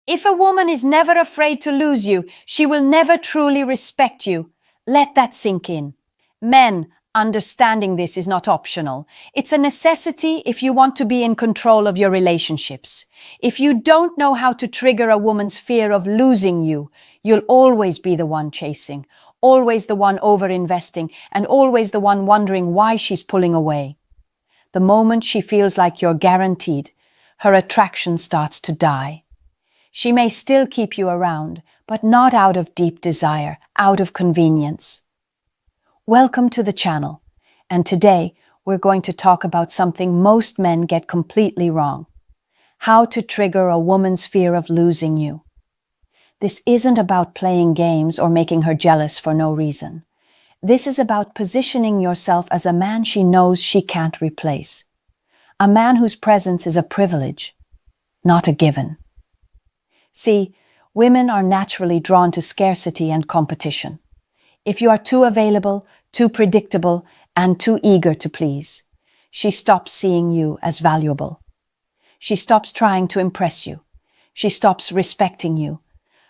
If a woman is never afraid to lose you, she will never truly respect you. Let that sink in. Men, understanding this is not optional. It's a necessity if you want to be in control of your relationships. If you don't know how to trigger a woman's fear of losing you, you'll always be the one chasing, always the one overinvesting, and always the one wondering why she's pulling away. The moment she feels like you're guaranteed, her attraction starts to die. She may still keep you around, but not out of deep desire, out of convenience. Welcome to the channel, and today we're going to talk about something most men get completely wrong: how to trigger a woman's fear of losing you. This isn't about playing games or making her jealous for no reason. This is about positioning yourself as a man she knows she can't replace. A man whose presence is a privilege, not a given. See, women are naturally drawn to scarcity and competition. If you are too available, too predictable, and too eager to please, she stops seeing you as valuable. She stops trying to impress you. She stops respecting you.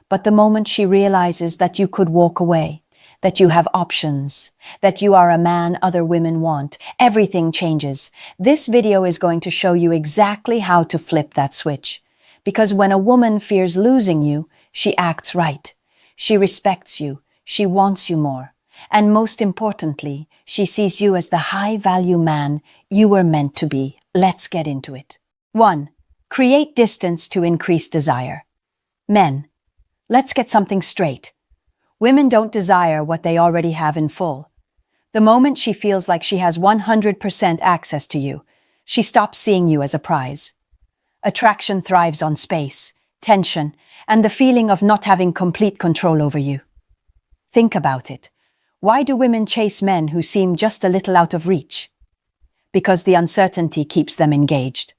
But the moment she realizes that you could walk away, that you have options, that you are a man other women want, everything changes. This video is going to show you exactly how to flip that switch. Because when a woman fears losing you, she acts right. She respects you. She wants you more. And most importantly, she sees you as the high-value man you were meant to be. Let's get into it. 1. Create distance to increase desire. Men, let's get something straight. Women don't desire what they already have in full. The moment she feels like she has 100% access to you, she stops seeing you as a prize. Attraction thrives on space, tension, and the feeling of not having complete control over you. Think about it. Why do women chase men who seem just a little out of reach? Because the uncertainty keeps them engaged.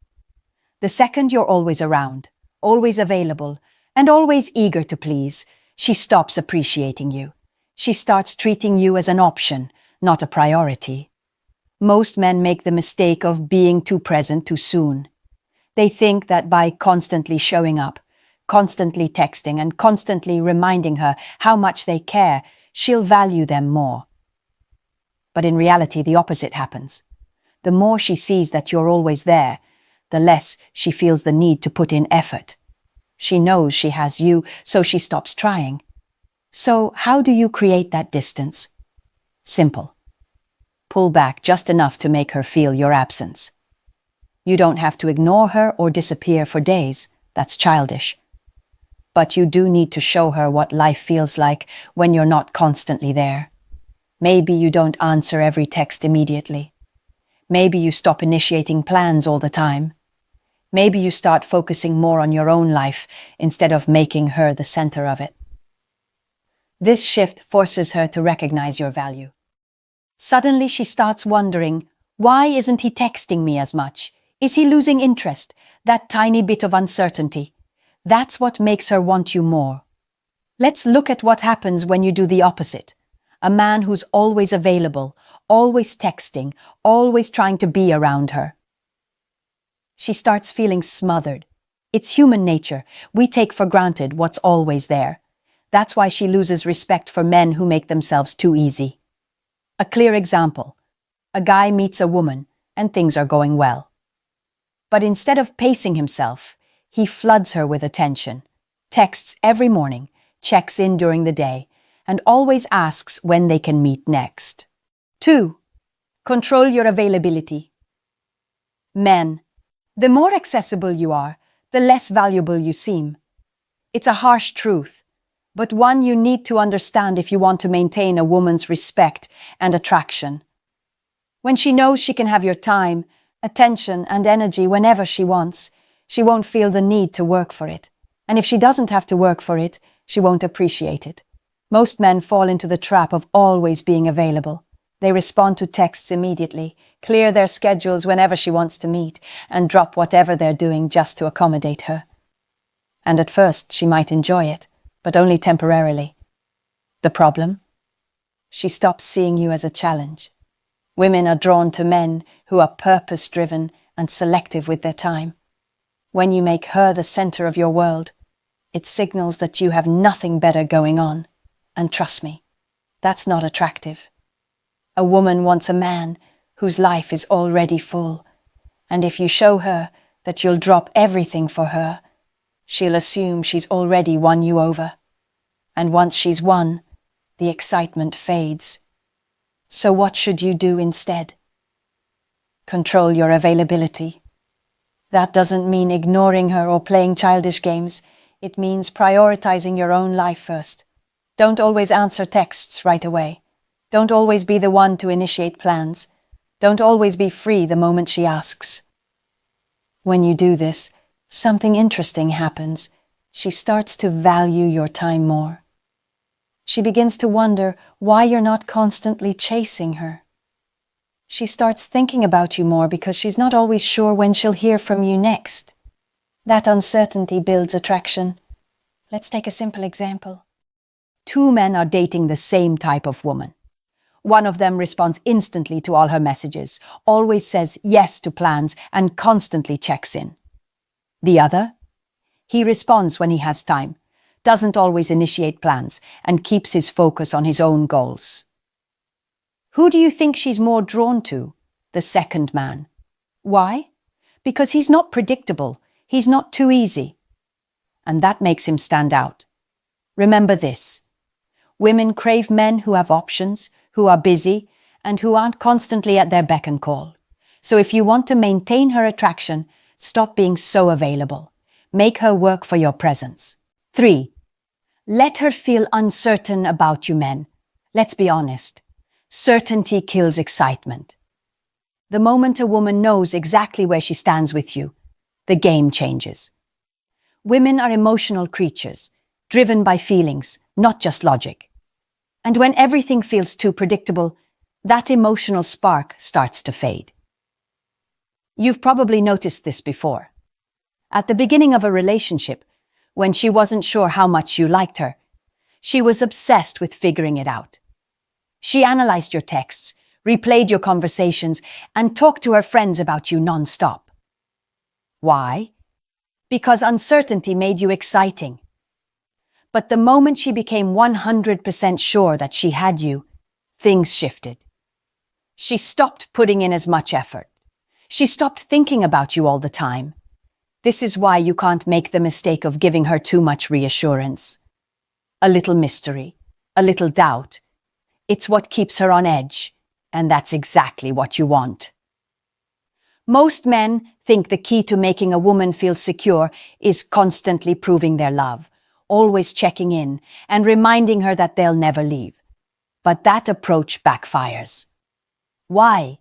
The second you're always around, always available, and always eager to please, she stops appreciating you. She starts treating you as an option, not a priority. Most men make the mistake of being too present too soon. They think that by constantly showing up, constantly texting, and constantly reminding her how much they care, she'll value them more. But in reality, the opposite happens. The more she sees that you're always there, the less she feels the need to put in effort. She knows she has you, so she stops trying. So how do you create that distance? Simple. Pull back just enough to make her feel your absence. You don't have to ignore her or disappear for days. That's childish. But you do need to show her what life feels like when you're not constantly there. Maybe you don't answer every text immediately. Maybe you stop initiating plans all the time. Maybe you start focusing more on your own life instead of making her the center of it. This shift forces her to recognize your value. Suddenly she starts wondering, why isn't he texting me as much? Is he losing interest? That tiny bit of uncertainty. That's what makes her want you more. Let's look at what happens when you do the opposite. A man who's always available, always texting, always trying to be around her. She starts feeling smothered. It's human nature. We take for granted what's always there. That's why she loses respect for men who make themselves too easy. A clear example. A guy meets a woman, and things are going well. But instead of pacing himself, he floods her with attention, texts every morning, checks in during the day, and always asks when they can meet next. 2. Control your availability. Men, the more accessible you are, the less valuable you seem. It's a harsh truth, but one you need to understand if you want to maintain a woman's respect and attraction. When she knows she can have your time, attention, and energy whenever she wants, she won't feel the need to work for it. And if she doesn't have to work for it, she won't appreciate it. Most men fall into the trap of always being available. They respond to texts immediately, clear their schedules whenever she wants to meet, and drop whatever they're doing just to accommodate her. And at first, she might enjoy it, but only temporarily. The problem? She stops seeing you as a challenge. Women are drawn to men who are purpose-driven and selective with their time. When you make her the center of your world, It signals that you have nothing better going on. And trust me, that's not attractive. A woman wants a man whose life is already full. And if you show her that you'll drop everything for her, she'll assume she's already won you over. And once she's won, the excitement fades. So what should you do instead? Control your availability. That doesn't mean ignoring her or playing childish games. It means prioritizing your own life first. Don't always answer texts right away. Don't always be the one to initiate plans. Don't always be free the moment she asks. When you do this, something interesting happens. She starts to value your time more. She begins to wonder why you're not constantly chasing her. She starts thinking about you more because she's not always sure when she'll hear from you next. That uncertainty builds attraction. Let's take a simple example. Two men are dating the same type of woman. One of them responds instantly to all her messages, always says yes to plans, and constantly checks in. The other? He responds when he has time, doesn't always initiate plans, and keeps his focus on his own goals. Who do you think she's more drawn to? The second man. Why? Because he's not predictable. He's not too easy. And that makes him stand out. Remember this. Women crave men who have options, who are busy, and who aren't constantly at their beck and call. So if you want to maintain her attraction, stop being so available. Make her work for your presence. 3. Let her feel uncertain about you men. Let's be honest. Certainty kills excitement. The moment a woman knows exactly where she stands with you, the game changes. Women are emotional creatures, driven by feelings, not just logic. And when everything feels too predictable, that emotional spark starts to fade. You've probably noticed this before. At the beginning of a relationship, when she wasn't sure how much you liked her, she was obsessed with figuring it out. She analyzed your texts, replayed your conversations, and talked to her friends about you non-stop. Why? Because uncertainty made you exciting. But the moment she became 100% sure that she had you, things shifted. She stopped putting in as much effort. She stopped thinking about you all the time. This is why you can't make the mistake of giving her too much reassurance. A little mystery, a little doubt. It's what keeps her on edge, and that's exactly what you want. Most men think the key to making a woman feel secure is constantly proving their love, always checking in, and reminding her that they'll never leave. But that approach backfires. Why?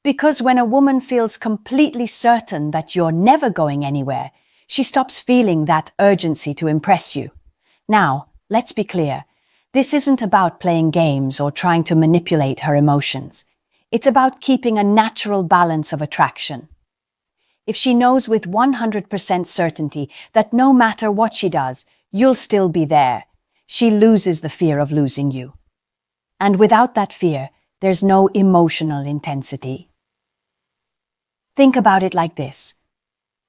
Because when a woman feels completely certain that you're never going anywhere, she stops feeling that urgency to impress you. Now, let's be clear. This isn't about playing games or trying to manipulate her emotions. It's about keeping a natural balance of attraction. If she knows with 100% certainty that no matter what she does, you'll still be there, she loses the fear of losing you. And without that fear, there's no emotional intensity. Think about it like this.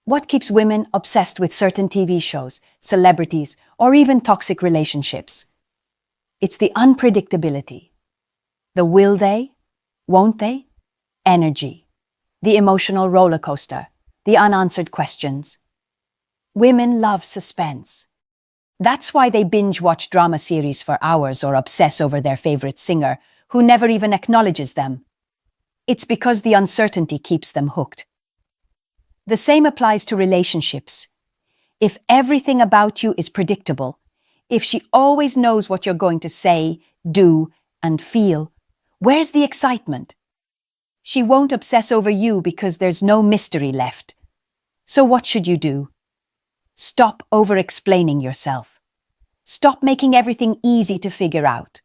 What keeps women obsessed with certain TV shows, celebrities, or even toxic relationships? It's the unpredictability. The will they, won't they, energy. The emotional roller coaster, the unanswered questions. Women love suspense. That's why they binge watch drama series for hours or obsess over their favorite singer, who never even acknowledges them. It's because the uncertainty keeps them hooked. The same applies to relationships. If everything about you is predictable, if she always knows what you're going to say, do, and feel, where's the excitement? She won't obsess over you because there's no mystery left. So what should you do? Stop over-explaining yourself. Stop making everything easy to figure out.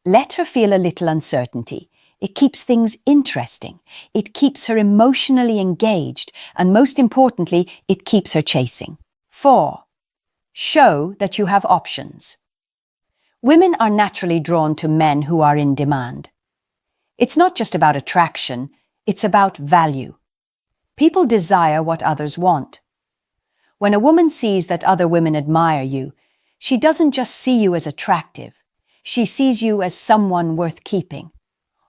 Let her feel a little uncertainty. It keeps things interesting. It keeps her emotionally engaged, and most importantly, it keeps her chasing. 4. Show that you have options. Women are naturally drawn to men who are in demand. It's not just about attraction, it's about value. People desire what others want. When a woman sees that other women admire you, she doesn't just see you as attractive. She sees you as someone worth keeping.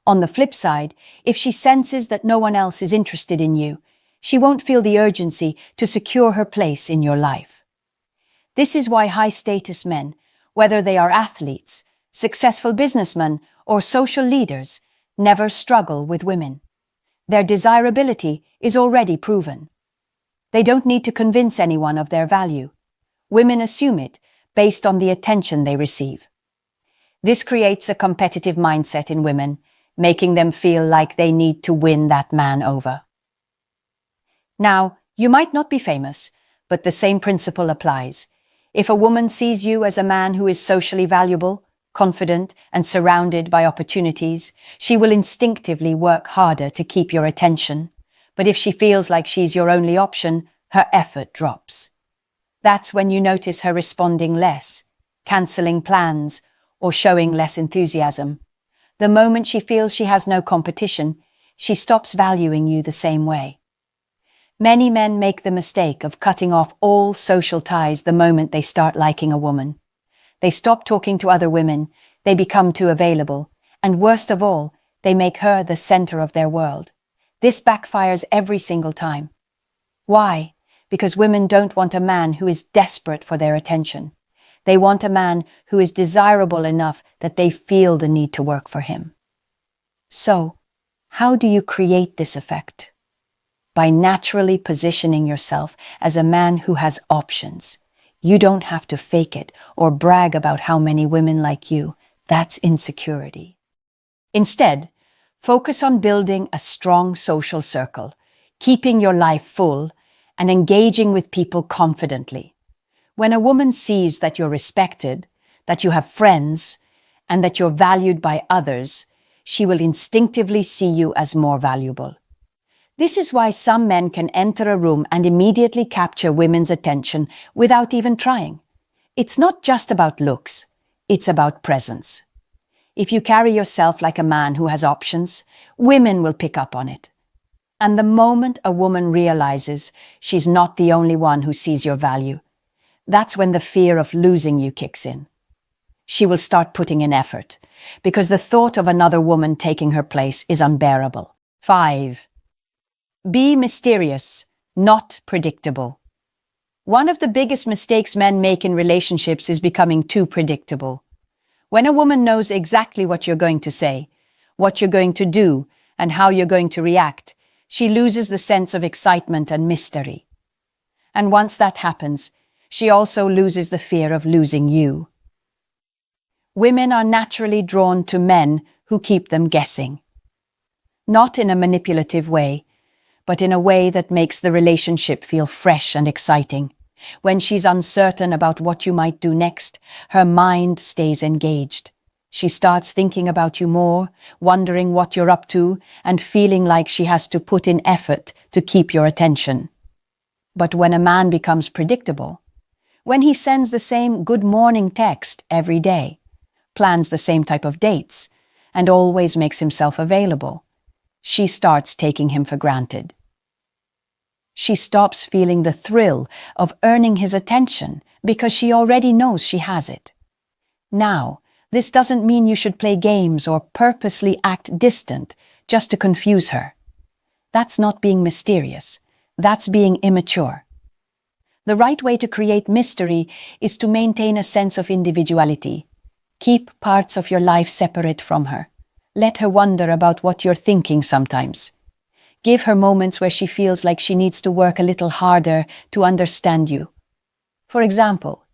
On the flip side, if she senses that no one else is interested in you, she won't feel the urgency to secure her place in your life. This is why high-status men, whether they are athletes, successful businessmen, or social leaders, never struggle with women. Their desirability is already proven. They don't need to convince anyone of their value. Women assume it based on the attention they receive. This creates a competitive mindset in women, making them feel like they need to win that man over. Now, you might not be famous, but the same principle applies. If a woman sees you as a man who is socially valuable, confident, and surrounded by opportunities, she will instinctively work harder to keep your attention. But if she feels like she's your only option, her effort drops. That's when you notice her responding less, cancelling plans, or showing less enthusiasm. The moment she feels she has no competition, she stops valuing you the same way. Many men make the mistake of cutting off all social ties the moment they start liking a woman. They stop talking to other women, they become too available, and worst of all, they make her the center of their world. This backfires every single time. Why? Because women don't want a man who is desperate for their attention. They want a man who is desirable enough that they feel the need to work for him. So, how do you create this effect? By naturally positioning yourself as a man who has options. You don't have to fake it or brag about how many women like you. That's insecurity. Instead, focus on building a strong social circle, keeping your life full, and engaging with people confidently. When a woman sees that you're respected, that you have friends, and that you're valued by others, she will instinctively see you as more valuable. This is why some men can enter a room and immediately capture women's attention without even trying. It's not just about looks, it's about presence. If you carry yourself like a man who has options, women will pick up on it. And the moment a woman realizes she's not the only one who sees your value, that's when the fear of losing you kicks in. She will start putting in effort, because the thought of another woman taking her place is unbearable. 5. Be mysterious, not predictable. One of the biggest mistakes men make in relationships is becoming too predictable. When a woman knows exactly what you're going to say, what you're going to do, and how you're going to react, she loses the sense of excitement and mystery. And once that happens, she also loses the fear of losing you. Women are naturally drawn to men who keep them guessing. Not in a manipulative way, but in a way that makes the relationship feel fresh and exciting. When she's uncertain about what you might do next, her mind stays engaged. She starts thinking about you more, wondering what you're up to, and feeling like she has to put in effort to keep your attention. But when a man becomes predictable, when he sends the same good morning text every day, plans the same type of dates, and always makes himself available, she starts taking him for granted. She stops feeling the thrill of earning his attention because she already knows she has it. Now, this doesn't mean you should play games or purposely act distant just to confuse her. That's not being mysterious. That's being immature. The right way to create mystery is to maintain a sense of individuality. Keep parts of your life separate from her. Let her wonder about what you're thinking sometimes. Give her moments where she feels like she needs to work a little harder to understand you. For example,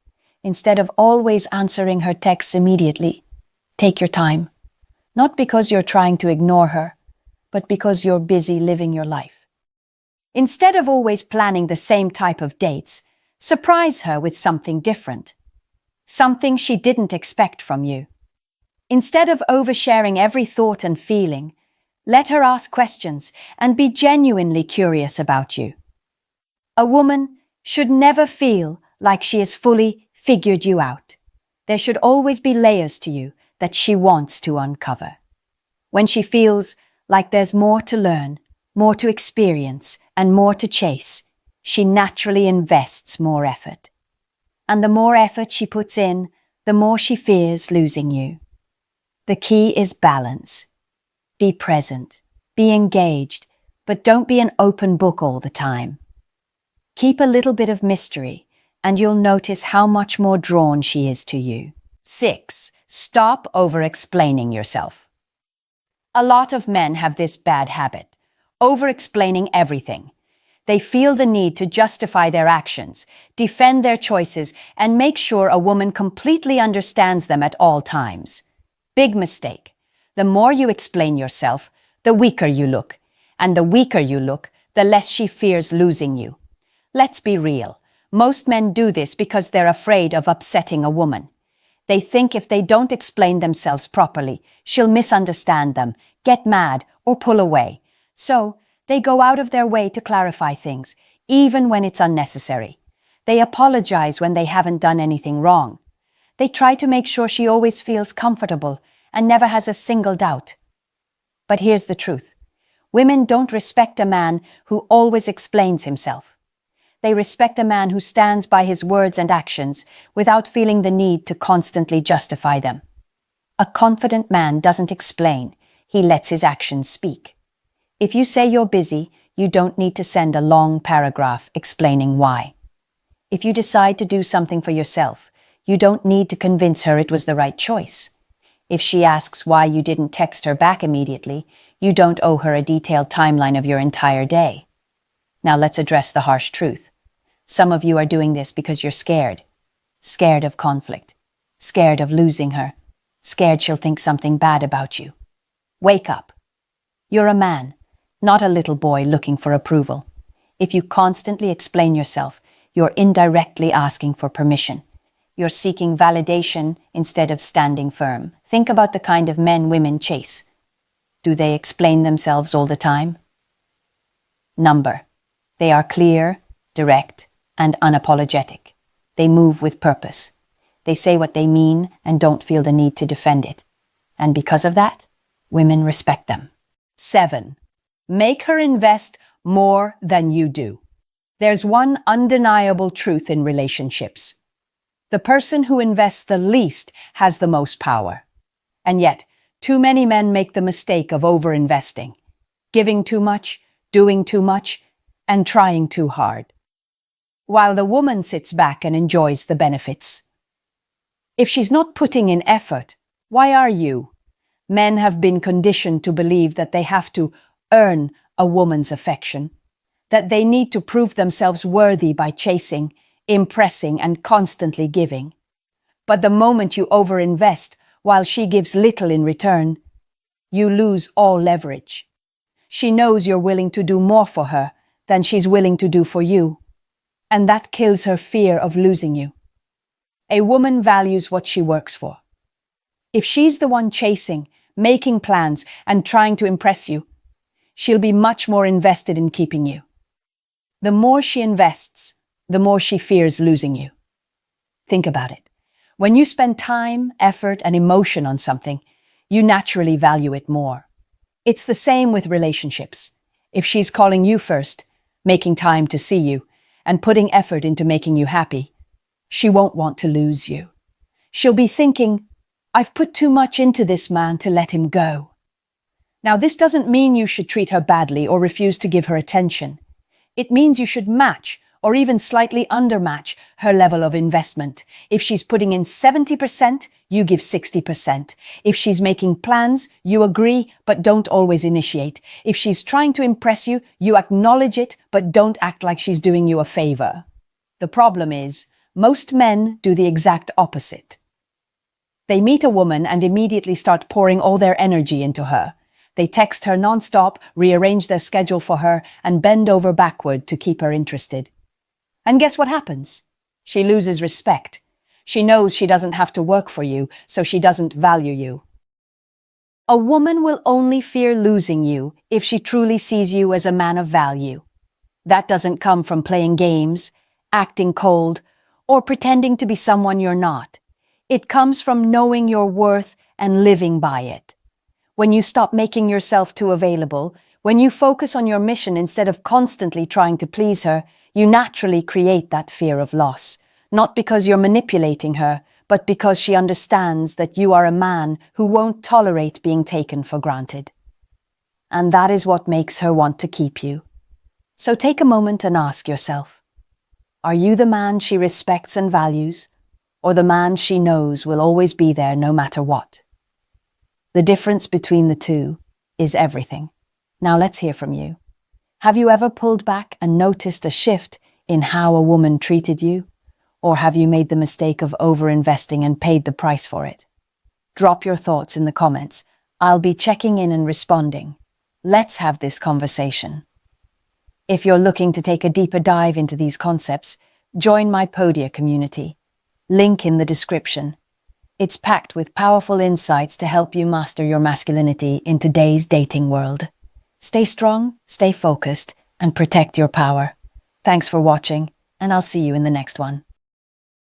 instead of always answering her texts immediately, take your time. Not because you're trying to ignore her, but because you're busy living your life. Instead of always planning the same type of dates, surprise her with something different. Something she didn't expect from you. Instead of oversharing every thought and feeling, let her ask questions and be genuinely curious about you. A woman should never feel like she has fully figured you out. There should always be layers to you that she wants to uncover. When she feels like there's more to learn, more to experience, and more to chase, she naturally invests more effort. And the more effort she puts in, the more she fears losing you. The key is balance. Be present, be engaged, but don't be an open book all the time. Keep a little bit of mystery, and you'll notice how much more drawn she is to you. 6. Stop over-explaining yourself. A lot of men have this bad habit, over-explaining everything. They feel the need to justify their actions, defend their choices, and make sure a woman completely understands them at all times. Big mistake. The more you explain yourself, the weaker you look. And the weaker you look, the less she fears losing you. Let's be real. Most men do this because they're afraid of upsetting a woman. They think if they don't explain themselves properly, she'll misunderstand them, get mad, or pull away. So, they go out of their way to clarify things, even when it's unnecessary. They apologize when they haven't done anything wrong. They try to make sure she always feels comfortable and never has a single doubt. But here's the truth. Women don't respect a man who always explains himself. They respect a man who stands by his words and actions without feeling the need to constantly justify them. A confident man doesn't explain, he lets his actions speak. If you say you're busy, you don't need to send a long paragraph explaining why. If you decide to do something for yourself, you don't need to convince her it was the right choice. If she asks why you didn't text her back immediately, you don't owe her a detailed timeline of your entire day. Now let's address the harsh truth. Some of you are doing this because you're scared. Scared of conflict. Scared of losing her. Scared she'll think something bad about you. Wake up. You're a man, not a little boy looking for approval. If you constantly explain yourself, you're indirectly asking for permission. You're seeking validation instead of standing firm. Think about the kind of men women chase. Do they explain themselves all the time? Number. They are clear, direct, and unapologetic. They move with purpose. They say what they mean and don't feel the need to defend it. And because of that, women respect them. 7. Make her invest more than you do. There's one undeniable truth in relationships. The person who invests the least has the most power. And yet, too many men make the mistake of over-investing, giving too much, doing too much, and trying too hard, while the woman sits back and enjoys the benefits. If she's not putting in effort, why are you? Men have been conditioned to believe that they have to earn a woman's affection, that they need to prove themselves worthy by chasing, impressing, and constantly giving. But the moment you overinvest while she gives little in return, you lose all leverage. She knows you're willing to do more for her than she's willing to do for you, and that kills her fear of losing you. A woman values what she works for. If she's the one chasing, making plans, and trying to impress you, she'll be much more invested in keeping you. The more she invests, the more she fears losing you. Think about it. When you spend time, effort, and emotion on something, you naturally value it more. It's the same with relationships. If she's calling you first, making time to see you, and putting effort into making you happy, she won't want to lose you. She'll be thinking, I've put too much into this man to let him go. Now, this doesn't mean you should treat her badly or refuse to give her attention. It means you should match or even slightly undermatch her level of investment. If she's putting in 70%, you give 60%. If she's making plans, you agree but don't always initiate. If she's trying to impress you, you acknowledge it but don't act like she's doing you a favor. The problem is, most men do the exact opposite. They meet a woman and immediately start pouring all their energy into her. They text her nonstop, rearrange their schedule for her, and bend over backward to keep her interested. And guess what happens? She loses respect. She knows she doesn't have to work for you, so she doesn't value you. A woman will only fear losing you if she truly sees you as a man of value. That doesn't come from playing games, acting cold, or pretending to be someone you're not. It comes from knowing your worth and living by it. When you stop making yourself too available, when you focus on your mission instead of constantly trying to please her, You naturally create that fear of loss, not because you're manipulating her, but because she understands that you are a man who won't tolerate being taken for granted. And that is what makes her want to keep you. So take a moment and ask yourself, are you the man she respects and values, or the man she knows will always be there no matter what? The difference between the two is everything. Now let's hear from you. Have you ever pulled back and noticed a shift in how a woman treated you? Or have you made the mistake of overinvesting and paid the price for it? Drop your thoughts in the comments. I'll be checking in and responding. Let's have this conversation. If you're looking to take a deeper dive into these concepts, join my Podia community. Link in the description. It's packed with powerful insights to help you master your masculinity in today's dating world. Stay strong, stay focused, and protect your power. Thanks for watching, and I'll see you in the next one.